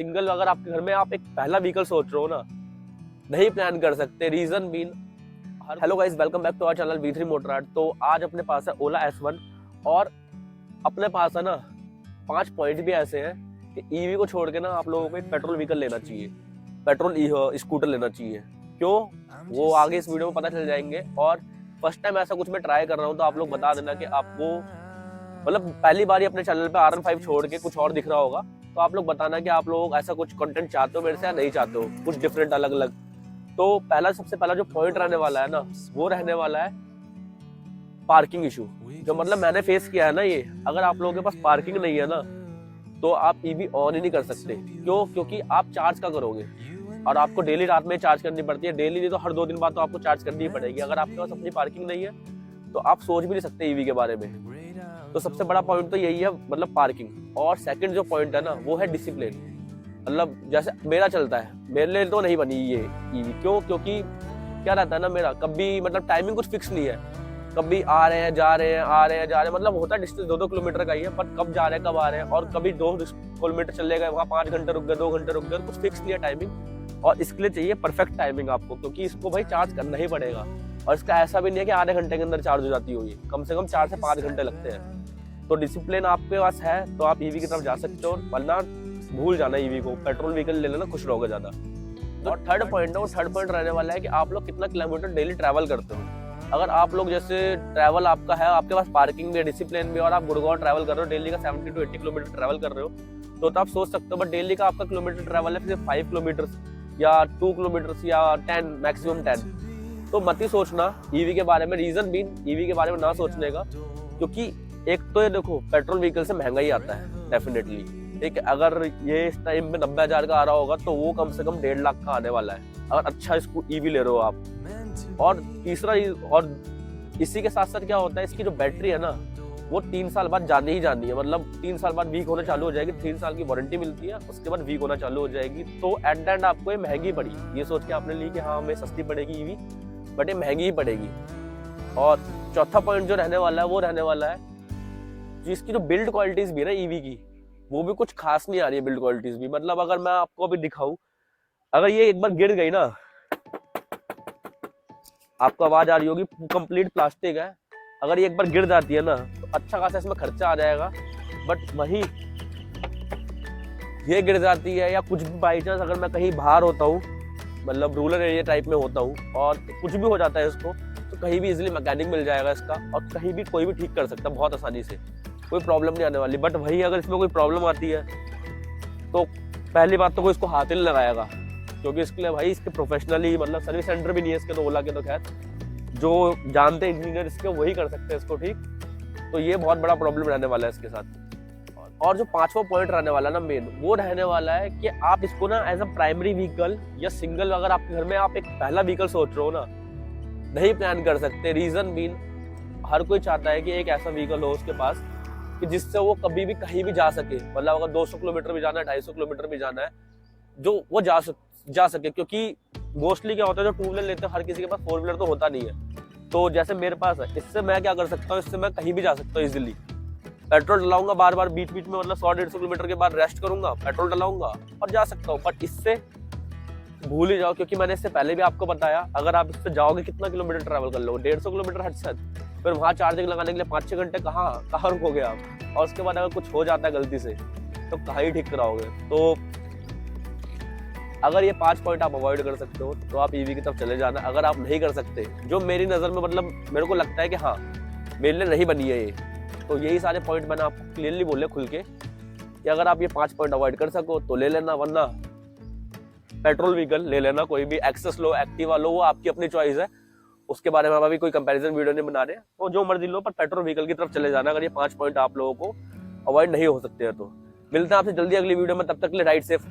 Single अगर आपके घर में आप एक पहला व्हीकल सोच रहे हो ना, नहीं प्लान कर सकते। रीजन बीन, hello guys, welcome back to our channel V3 मोटराट। तो आज अपने पास है ओला S1 और अपने पास है ना 5 पॉइंट भी ऐसे हैं कि ईवी को छोड़ के ना आप लोगों को एक पेट्रोल व्हीकल लेना चाहिए, पेट्रोल स्कूटर लेना चाहिए। क्यों, वो आगे इस वीडियो में पता चल जाएंगे। और फर्स्ट टाइम ऐसा कुछ मैं ट्राई कर रहा हूँ तो आप लोग बता देना कि आपको मतलब पहली बार ही अपने चैनल पे R15 छोड़ के कुछ और दिख रहा होगा, तो आप लोग बताना कि आप लोग ऐसा कुछ कंटेंट चाहते हो मेरे से या नहीं चाहते हो, कुछ डिफरेंट अलग अलग। तो सबसे पहला जो पॉइंट रहने वाला है ना, वो रहने वाला है पार्किंग इशू। जो मतलब मैंने फेस किया है ना, ये अगर आप लोगों के पास पार्किंग नहीं है ना तो आप ईवी ऑन ही नहीं कर सकते। क्यों? क्योंकि आप चार्ज का करोगे और आपको डेली रात में चार्ज करनी पड़ती है। डेली नहीं तो हर 2 दिन बाद तो आपको चार्ज करनी ही पड़ेगी। अगर आपके पास अपनी पार्किंग नहीं है तो आप सोच भी नहीं सकते ईवी के बारे में। तो सबसे बड़ा पॉइंट तो यही है, मतलब पार्किंग। और सेकंड जो पॉइंट है ना, वो है डिसिप्लिन। मतलब जैसे मेरा चलता है, मेरे लिए तो नहीं बनी ये ईवी। क्यों? क्योंकि क्या रहता है ना, मेरा कभी मतलब टाइमिंग कुछ फिक्स नहीं है। कभी आ रहे हैं जा रहे हैं, आ रहे हैं जा रहे हैं, मतलब होता है डिस्टेंस 2-2 किलोमीटर का ही है, पर कब जा रहे हैं कब आ रहे हैं। और कभी 2 किलोमीटर चले गए, वहाँ 5 घंटे रुक गए, 2 घंटे रुक गए, कुछ फिक्स नहीं है टाइमिंग। और इसके लिए चाहिए परफेक्ट टाइमिंग आपको, क्योंकि इसको भाई चार्ज करना ही पड़ेगा। और इसका ऐसा भी नहीं है कि आधे घंटे के अंदर चार्ज हो जाती होगी, कम से कम 4 से 5 घंटे लगते हैं। तो डिसिप्लिन आपके पास है तो आप ईवी की तरफ जा सकते हो, वरना भूल जाना ईवी को, पेट्रोल व्हीकल ले लेना, खुश रहोगे ज्यादा। और थर्ड पॉइंट है, वो थर्ड पॉइंट रहने वाला है कि आप लोग कितना किलोमीटर डेली ट्रैवल करते हो। अगर आप लोग जैसे ट्रैवल आपका है, आपके पास पार्किंग भी है, डिसिप्लिन भी, और आप गुड़गांव ट्रैवल कर रहे हो, डेली का 70 to 80 किलोमीटर ट्रैवल कर रहे हो, तो आप सोच सकते हो बट डेली का आपका किलोमीटर ट्रैवल है सिर्फ 5 किलोमीटर या 2 किलोमीटर या 10, मैक्सिमम 10। तो मत ही सोचना ईवी के बारे में। रीजन बीन, ईवी के बारे में ना सोचने का, क्योंकि एक तो ये देखो पेट्रोल व्हीकल से महंगा ही आता है डेफिनेटली। ठीक है, अगर ये इस टाइम में 90,000 का आ रहा होगा तो वो कम से कम 1.5 लाख का आने वाला है, अगर अच्छा इसको ईवी ले रहे हो आप। और तीसरा, और इसी के साथ साथ क्या होता है, इसकी जो बैटरी है ना, वो 3 साल बाद जानी ही जानी है। मतलब 3 साल बाद वीक होना चालू हो जाएगी। 3 साल की वारंटी मिलती है, उसके बाद वीक होना चालू हो जाएगी। तो एट द एंड आपको ये महंगी पड़ी, ये सोच के आपने ली कि हाँ हमें सस्ती पड़ेगी ईवी, बट ये महंगी ही पड़ेगी। और चौथा पॉइंट जो रहने वाला है, वो रहने वाला है जिसकी जो बिल्ड क्वालिटीज भी है ना ईवी की, वो भी कुछ खास नहीं आ रही है बिल्ड क्वालिटीज भी। मतलब अगर मैं आपको अभी दिखाऊं, अगर ये एक बार गिर गई ना, आपको आवाज आ रही होगी, कंप्लीट प्लास्टिक है, अगर ये एक बार गिर जाती है ना तो अच्छा खासा इसमें खर्चा आ जाएगा। बट वही ये गिर जाती है या कुछ भी बाई चांस अगर मैं कहीं बाहर होता हूँ, मतलब रूरल एरिया टाइप में होता हूँ, और कुछ भी हो जाता है इसको, तो कहीं भी इजीली मैकेनिक मिल जाएगा इसका, और कहीं भी कोई भी ठीक कर सकता है बहुत आसानी से, कोई प्रॉब्लम नहीं आने वाली। बट वही अगर इसमें कोई प्रॉब्लम आती है तो पहली बात तो कोई इसको हाथ ही नहीं लगाएगा, क्योंकि इसके लिए भाई इसके प्रोफेशनली, मतलब सर्विस सेंटर भी नहीं है इसके, तो ओला के तो खैर जो जानते हैं इंजीनियर इसके, वही कर सकते हैं इसको ठीक। तो ये बहुत बड़ा प्रॉब्लम रहने वाला है इसके साथ। और जो 5वां पॉइंट रहने वाला ना मेन, वो रहने वाला है कि आप इसको ना एज अ प्राइमरी व्हीकल या सिंगल, अगर आपके घर में आप एक पहला व्हीकल सोच रहे हो ना, नहीं प्लान कर सकते। रीजन बीन, हर कोई चाहता है कि एक ऐसा व्हीकल हो उसके पास कि जिससे वो कभी भी कहीं भी जा सके। मतलब अगर 200 किलोमीटर भी जाना है, 250 किलोमीटर भी जाना है, जो वो जा सके। क्योंकि मोस्टली क्या होता है, जो 2 व्हीलर लेते हैं हर किसी के पास 4 व्हीलर तो होता नहीं है। तो जैसे मेरे पास है, इससे मैं क्या कर सकता हूँ, इससे मैं कहीं भी जा सकता हूँ इजीली। पेट्रोल डलाऊंगा बार बार बीच बीच में, मतलब 100-150 किलोमीटर के बाद रेस्ट करूंगा, पेट्रोल डलाऊंगा और जा सकता हूँ। बट इससे भूल ही जाओ, क्योंकि मैंने इससे पहले भी आपको बताया, अगर आप इससे जाओगे कितना किलोमीटर ट्रैवल कर लो, 150 किलोमीटर हद से, फिर वहाँ चार्जिंग लगाने के लिए 5-6 घंटे कहाँ रुकोगे आप। और उसके बाद अगर कुछ हो जाता है गलती से तो कहाँ ही ठीक कराओगे। तो अगर ये 5 पॉइंट आप अवॉइड कर सकते हो तो आप ईवी की तरफ चले जाना। अगर आप नहीं कर सकते, जो मेरी नज़र में मतलब मेरे को लगता है कि हाँ मेरे लिए नहीं बनी है ये, तो यही सारे पॉइंट मैंने आपको क्लियरली बोले खुल के कि अगर आप ये 5 पॉइंट अवॉइड कर सको तो ले लेना, वरना पेट्रोल व्हीकल ले लेना। कोई भी एक्सेस लो, एक्टिवा लो, वो आपकी अपनी चॉइस है, उसके बारे में हम अभी कोई कंपैरिजन वीडियो नहीं बना रहे, तो जो मर्जी लो, पर पेट्रोल व्हीकल की तरफ चले जाना अगर ये 5 पॉइंट आप लोगों को अवॉइड नहीं हो सकते हैं तो। मिलते हैं आपसे जल्दी अगली वीडियो में, तब तक के लिए राइड सेफ।